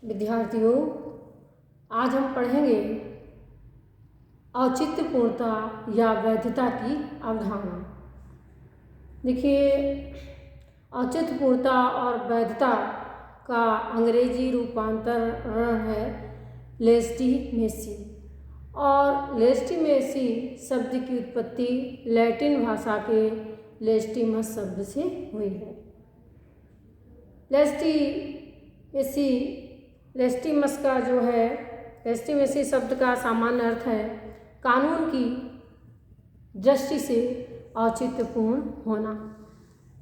विद्यार्थियों, आज हम पढ़ेंगे औचित्यपूर्णता या वैधता की अवधारणा। देखिए, औचित्यपूर्णता और वैधता का अंग्रेजी रूपांतरण है लेजिटिमेसी, और लेजिटिमेसी शब्द की उत्पत्ति लैटिन भाषा के लेजिटिमस शब्द से हुई है। लेजिटिमस का जो है लेजिटिमेसी शब्द का सामान्य अर्थ है कानून की दृष्टि से औचित्यपूर्ण होना।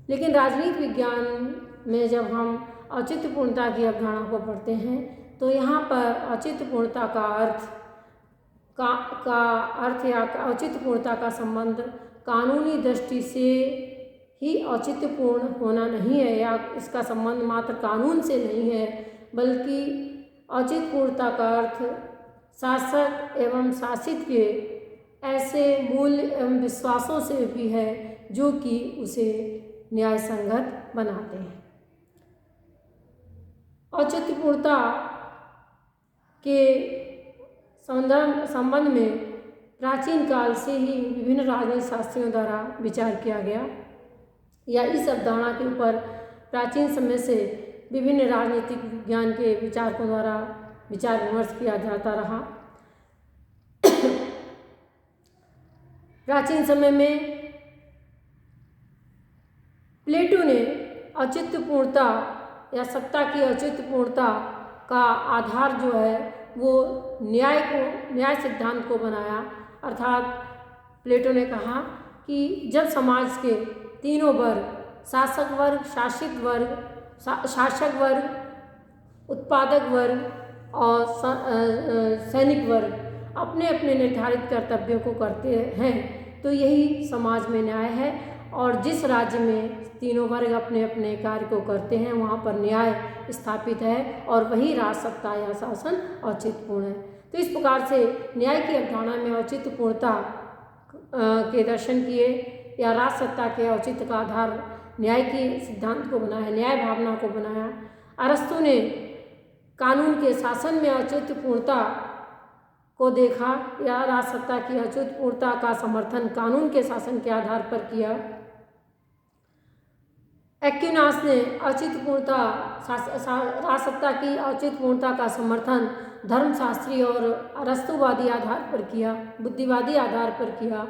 लेकिन राजनीति विज्ञान में जब हम औचित्यपूर्णता की अवधारणा को पढ़ते हैं तो यहाँ पर औचित्यपूर्णता का अर्थ या औचित्यपूर्णता का संबंध कानूनी दृष्टि से ही औचित्यपूर्ण होना नहीं है, या इसका संबंध मात्र कानून से नहीं है, बल्कि औचित्यपूर्णता का अर्थ शासक एवं शासित के ऐसे मूल्य एवं विश्वासों से भी है जो कि उसे न्याय संगत बनाते हैं। औचित्यपूर्णता के संबंध में प्राचीन काल से ही विभिन्न राजनीति शास्त्रियों द्वारा विचार किया गया, या इस अवधारणा के ऊपर प्राचीन समय से विभिन्न राजनीतिक विज्ञान के विचारकों द्वारा विचार विमर्श किया जाता रहा। प्राचीन समय में प्लेटो ने औचित्यपूर्णता या सत्ता की औचित्यपूर्णता का आधार जो है वो न्याय सिद्धांत को बनाया। अर्थात प्लेटो ने कहा कि जब समाज के तीनों वर्ग, शासक वर्ग, शासक वर्ग, उत्पादक वर्ग और सैनिक वर्ग अपने अपने निर्धारित कर्तव्यों को करते हैं तो यही समाज में न्याय है, और जिस राज्य में तीनों वर्ग अपने अपने कार्य को करते हैं वहाँ पर न्याय स्थापित है, और वही राजसत्ता या शासन औचित्यपूर्ण है। तो इस प्रकार से न्याय की अवधारणा में औचित्यपूर्णता के दर्शन किए, या राजसत्ता के औचित्य का आधार न्याय के सिद्धांत को बनाया, न्याय भावना को बनाया। अरस्तु ने कानून के शासन में औचित्यपूर्णता को देखा, या राजसत्ता की औचित्यपूर्णता का समर्थन कानून के शासन के आधार पर किया। एक्विनास ने औचित्यपूर्णता राजसत्ता की औचित्यपूर्णता का समर्थन धर्मशास्त्री और अरस्तुवादी आधार पर किया, बुद्धिवादी आधार पर किया।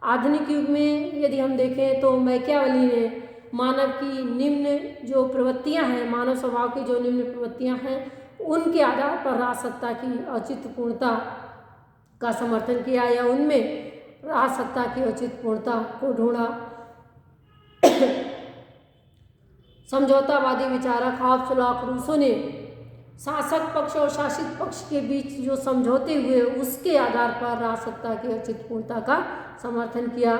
आधुनिक युग में यदि हम देखें तो मैकियावेली ने मानव की निम्न जो प्रवृत्तियां हैं, मानव स्वभाव की जो निम्न प्रवृत्तियां हैं, उनके आधार पर राजसत्ता की औचित्यपूर्णता का समर्थन किया, या उनमें राजसत्ता की औचित्यपूर्णता को ढूंढा। समझौतावादी विचारक हॉब्स, लॉक, रूसो ने शासक पक्ष और शासित पक्ष के बीच जो समझौते हुए उसके आधार पर राजसत्ता की औचित्यपूर्णता का समर्थन किया।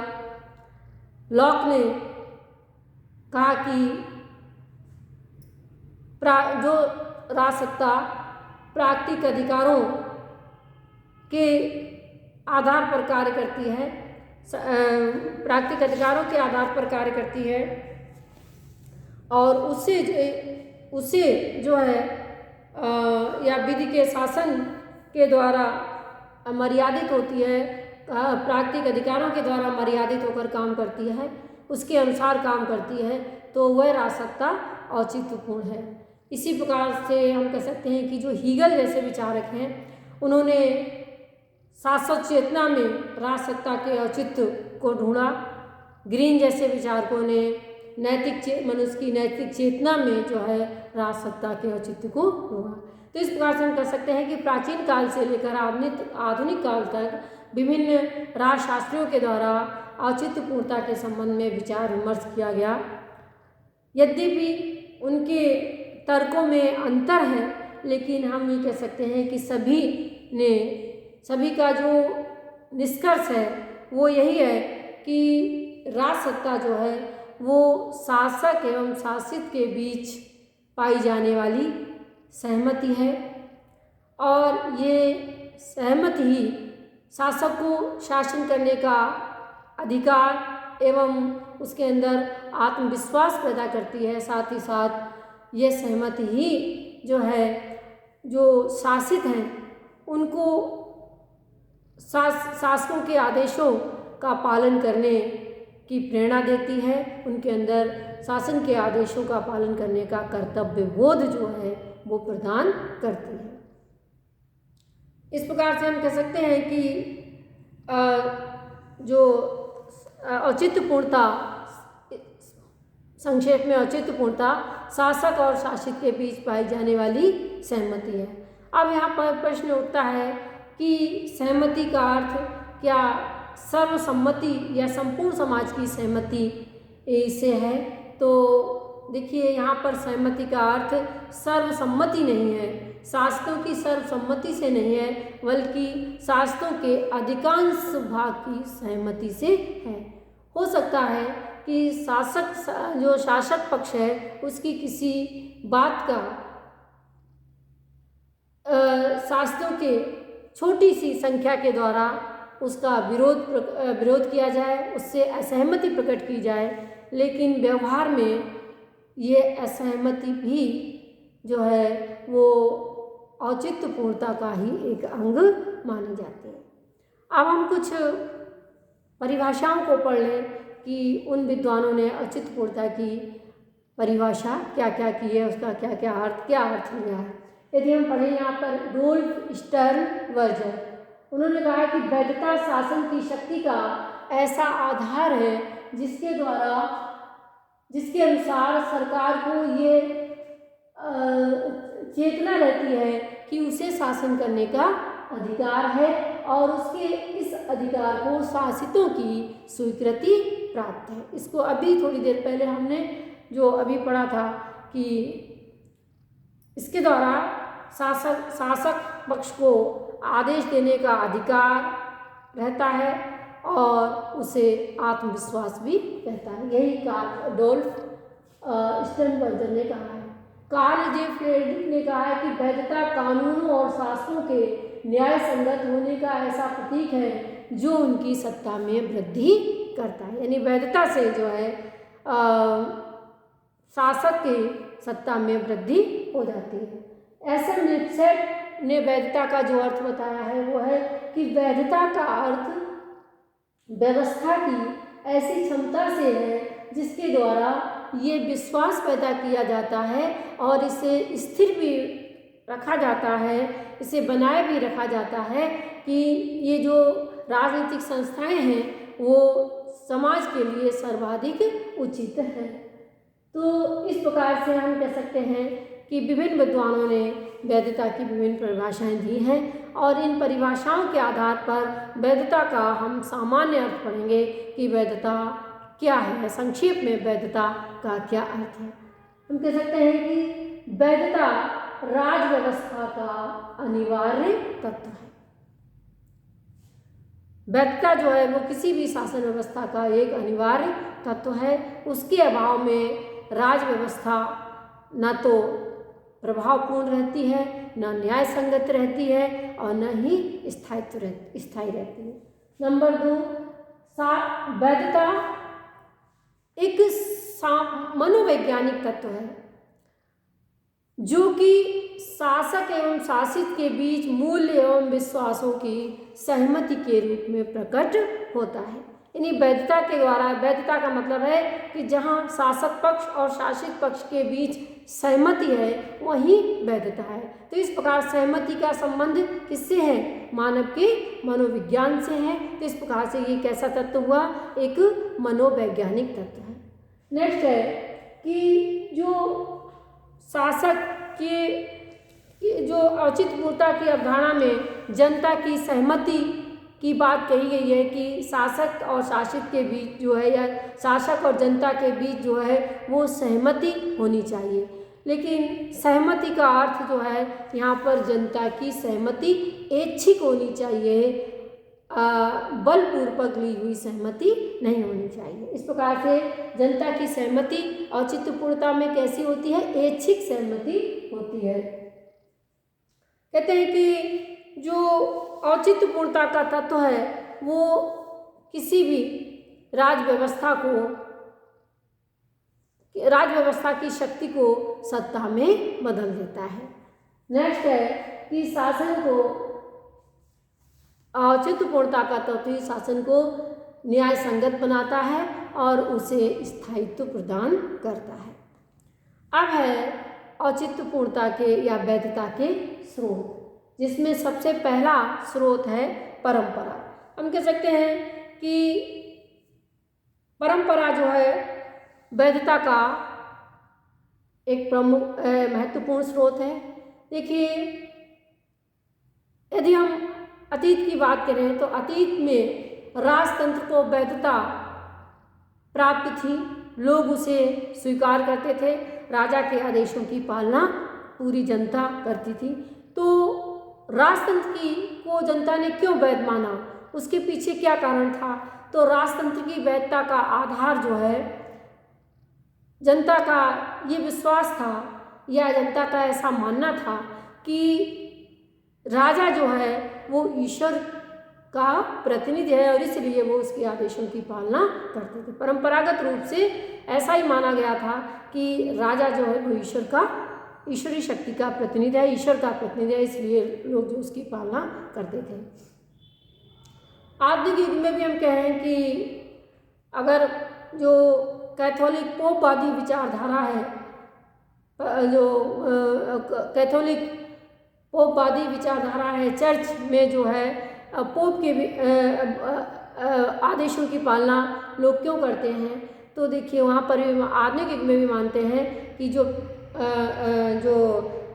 लॉक ने कहा कि जो राजसत्ता प्राकृतिक अधिकारों के आधार पर कार्य करती है, प्राकृतिक अधिकारों के आधार पर कार्य करती है, और उससे जो है या विधि के शासन के द्वारा मर्यादित होती है, प्राकृतिक अधिकारों के द्वारा मर्यादित होकर काम करती है, उसके अनुसार काम करती है, तो वह राजसत्ता औचित्यपूर्ण है। इसी प्रकार से हम कह सकते हैं कि जो हीगल जैसे विचारक हैं, उन्होंने शाश्वत चेतना में राजसत्ता के औचित्य को ढूंढा। ग्रीन जैसे विचारकों ने मनुष्य की नैतिक चेतना में जो है राजसत्ता के औचित्य को ढूंढा। तो इस प्रकार से हम कह सकते हैं कि प्राचीन काल से लेकर आधुनिक काल तक विभिन्न राजशास्त्रियों के द्वारा औचित्यपूर्णता के संबंध में विचार विमर्श किया गया। यद्यपि उनके तर्कों में अंतर है, लेकिन हम ये कह सकते हैं कि सभी का जो निष्कर्ष है वो यही है कि राजसत्ता जो है वो शासक एवं शासित के बीच पाई जाने वाली सहमति है, और ये सहमति ही शासक को शासन करने का अधिकार एवं उसके अंदर आत्मविश्वास पैदा करती है। साथ ही साथ ये सहमति ही जो है जो शासित हैं उनको शासकों के आदेशों का पालन करने की प्रेरणा देती है, उनके अंदर शासन के आदेशों का पालन करने का कर्तव्य बोध जो है वो प्रदान करती है। इस प्रकार से हम कह सकते हैं कि जो औचित्यपूर्णता, संक्षेप में औचित्यपूर्णता शासक और शासित के बीच पाई जाने वाली सहमति है। अब यहाँ पर प्रश्न उठता है कि सहमति का अर्थ क्या सर्वसम्मति या संपूर्ण समाज की सहमति से है? तो देखिए, यहाँ पर सहमति का अर्थ सर्वसम्मति नहीं है, शासकों की सर्वसम्मति से नहीं है, बल्कि शासकों के अधिकांश भाग की सहमति से है। हो सकता है कि जो शासक पक्ष है उसकी किसी बात का शासकों के छोटी सी संख्या के द्वारा उसका विरोध किया जाए, उससे असहमति प्रकट की जाए, लेकिन व्यवहार में ये असहमति भी जो है वो औचित्यपूर्णता का ही एक अंग मानी जाती है। अब हम कुछ परिभाषाओं को पढ़ लें कि उन विद्वानों ने औचित्यपूर्णता की परिभाषा क्या क्या की है, उसका क्या अर्थ लिया है। यदि हम पढ़ें यहाँ पर रोल्फ स्टर्नबर्गर, उन्होंने कहा कि वैधता शासन की शक्ति का ऐसा आधार है जिसके अनुसार सरकार को ये चेतना रहती है कि उसे शासन करने का अधिकार है और उसके इस अधिकार को शासितों की स्वीकृति प्राप्त है। इसको अभी थोड़ी देर पहले हमने जो अभी पढ़ा था कि इसके द्वारा शासक पक्ष को आदेश देने का अधिकार रहता है और उसे आत्मविश्वास भी रहता है। यही डोल्फ स्टर्नबर्गर ने कहा है। कार्ल जे फ्रेडरिक ने कहा है कि वैधता कानूनों और शासकों के न्याय संगत होने का ऐसा प्रतीक है जो उनकी सत्ता में वृद्धि करता है। यानी वैधता से जो है शासक की सत्ता में वृद्धि हो जाती है। एसएम ने वैधता का जो अर्थ बताया है वो है कि वैधता का अर्थ व्यवस्था की ऐसी क्षमता से है जिसके द्वारा ये विश्वास पैदा किया जाता है और इसे स्थिर भी रखा जाता है, इसे बनाए भी रखा जाता है कि ये जो राजनीतिक संस्थाएं हैं वो समाज के लिए सर्वाधिक उचित है। तो इस प्रकार से हम कह सकते हैं कि विभिन्न विद्वानों ने वैधता की विभिन्न परिभाषाएं दी हैं और इन परिभाषाओं के आधार पर वैधता का हम सामान्य अर्थ पढ़ेंगे कि वैधता क्या है। संक्षेप में वैधता का क्या अर्थ है? हम कह सकते हैं कि वैधता राज व्यवस्था का अनिवार्य तत्व है। वैधता जो है वो किसी भी शासन व्यवस्था का एक अनिवार्य तत्व है। उसके अभाव में राज व्यवस्था न तो प्रभावपूर्ण रहती है, न न्याय संगत रहती है और न ही स्थायी रहती है। नंबर 2, वैधता एक मनोवैज्ञानिक तत्व है जो कि शासक एवं शासित के बीच मूल्य एवं विश्वासों की सहमति के रूप में प्रकट होता है। यानी वैधता के द्वारा, वैधता का मतलब है कि जहाँ शासक पक्ष और शासित पक्ष के बीच सहमति है वही वैधता है। तो इस प्रकार सहमति का संबंध किससे है? मानव के मनोविज्ञान से है। तो इस प्रकार से ये कैसा तत्व हुआ? एक मनोवैज्ञानिक तत्व है। नेक्स्ट है कि जो शासक के जो औचित्यपूर्णता की अवधारणा में जनता की सहमति की बात कही गई है कि शासक और शासित के बीच जो है या शासक और जनता के बीच जो है वो सहमति होनी चाहिए। लेकिन सहमति का अर्थ जो है यहाँ पर जनता की सहमति ऐच्छिक होनी चाहिए, बलपूर्वक ली हुई सहमति नहीं होनी चाहिए। इस प्रकार से जनता की सहमति औचित्यपूर्णता में कैसी होती है? ऐच्छिक सहमति होती है। कहते हैं कि जो औचित्यपूर्णता का तत्व है वो किसी भी राज व्यवस्था की शक्ति को सत्ता में बदल देता है। नेक्स्ट है कि शासन को औचित्यपूर्णता का तत्व शासन को न्याय संगत बनाता है और उसे स्थायित्व प्रदान करता है। अब है औचित्यपूर्णता के या वैधता के स्रोत, जिसमें सबसे पहला स्रोत है परंपरा। हम कह सकते हैं कि परंपरा जो है वैधता का एक प्रमुख महत्वपूर्ण स्रोत है। देखिए, यदि हम अतीत की बात करें तो अतीत में राजतंत्र को वैधता प्राप्त थी, लोग उसे स्वीकार करते थे, राजा के आदेशों की पालना पूरी जनता करती थी। तो राजतंत्र को जनता ने क्यों वैध माना, उसके पीछे क्या कारण था? तो राजतंत्र की वैधता का आधार जो है जनता का ये विश्वास था या जनता का ऐसा मानना था कि राजा जो है वो ईश्वर का प्रतिनिधि है और इसलिए वो उसके आदेशों की पालना करते थे। परंपरागत रूप से ऐसा ही माना गया था कि राजा जो है वो ईश्वरी शक्ति का प्रतिनिधि है, ईश्वर का प्रतिनिधि है, इसलिए लोग जो उसकी पालना करते थे। आधुनिक युग में भी हम कहें कि अगर जो कैथोलिक पोपवादी विचारधारा है, जो कैथोलिक पोपवादी विचारधारा है, चर्च में जो है पोप के आदेशों की पालना लोग क्यों करते हैं? तो देखिए, वहाँ पर भी आधुनिक युग में भी मानते हैं कि जो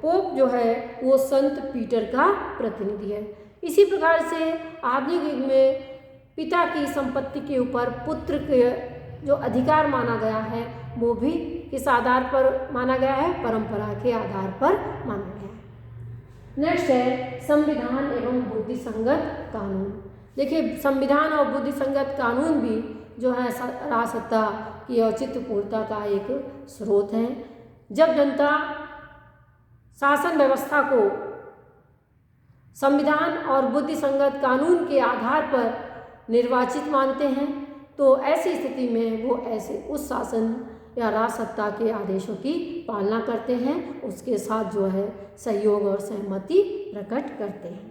पोप जो है वो संत पीटर का प्रतिनिधि है। इसी प्रकार से आधुनिक युग में पिता की संपत्ति के ऊपर पुत्र के जो अधिकार माना गया है वो भी किस आधार पर माना गया है? परंपरा के आधार पर माना गया है। नेक्स्ट है संविधान एवं बुद्धि संगत कानून। देखिए, संविधान और बुद्धि संगत कानून भी जो है राजसत्ता की औचित्यपूर्णता का एक स्रोत है। जब जनता शासन व्यवस्था को संविधान और बुद्धि संगत कानून के आधार पर निर्वाचित मानते हैं तो ऐसी स्थिति में वो उस शासन या राजसत्ता के आदेशों की पालना करते हैं, उसके साथ जो है सहयोग और सहमति प्रकट करते हैं।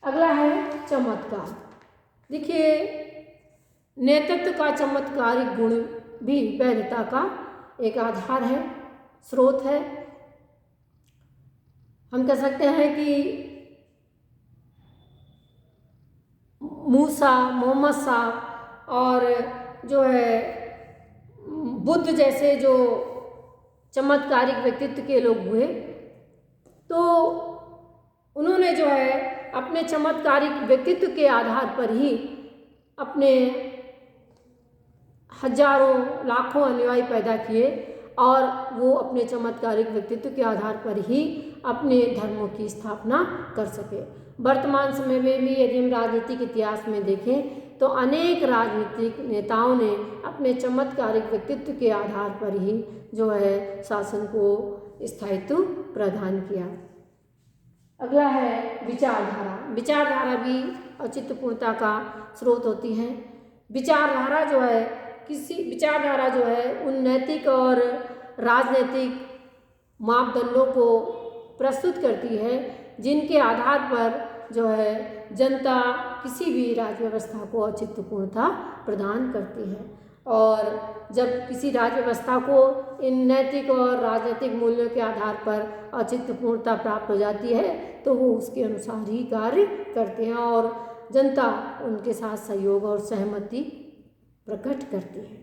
अगला है चमत्कार। देखिए, नेतृत्व का चमत्कारिक गुण भी वैधता का एक आधार है, स्रोत है। हम कह सकते हैं कि मूसा, मोहम्मद साहब और जो है बुद्ध जैसे जो चमत्कारिक व्यक्तित्व के लोग हुए, तो उन्होंने जो है अपने चमत्कारिक व्यक्तित्व के आधार पर ही अपने हजारों लाखों अनुयायी पैदा किए और वो अपने चमत्कारिक व्यक्तित्व के आधार पर ही अपने धर्मों की स्थापना कर सके। वर्तमान समय में भी यदि हम राजनीतिक इतिहास में देखें तो अनेक राजनीतिक नेताओं ने अपने चमत्कारिक व्यक्तित्व के आधार पर ही जो है शासन को स्थायित्व प्रदान किया। अगला है विचारधारा। विचारधारा भी औचित्यपूर्णता का स्रोत होती है। विचारधारा जो है उन नैतिक और राजनीतिक मापदंडों को प्रस्तुत करती है जिनके आधार पर जो है जनता किसी भी राज्य व्यवस्था को औचित्यपूर्णता प्रदान करती है। और जब किसी राज्य व्यवस्था को इन नैतिक और राजनीतिक मूल्यों के आधार पर औचित्यपूर्णता प्राप्त हो जाती है तो वो उसके अनुसार ही कार्य करते हैं और जनता उनके साथ सहयोग और सहमति प्रकट करती है।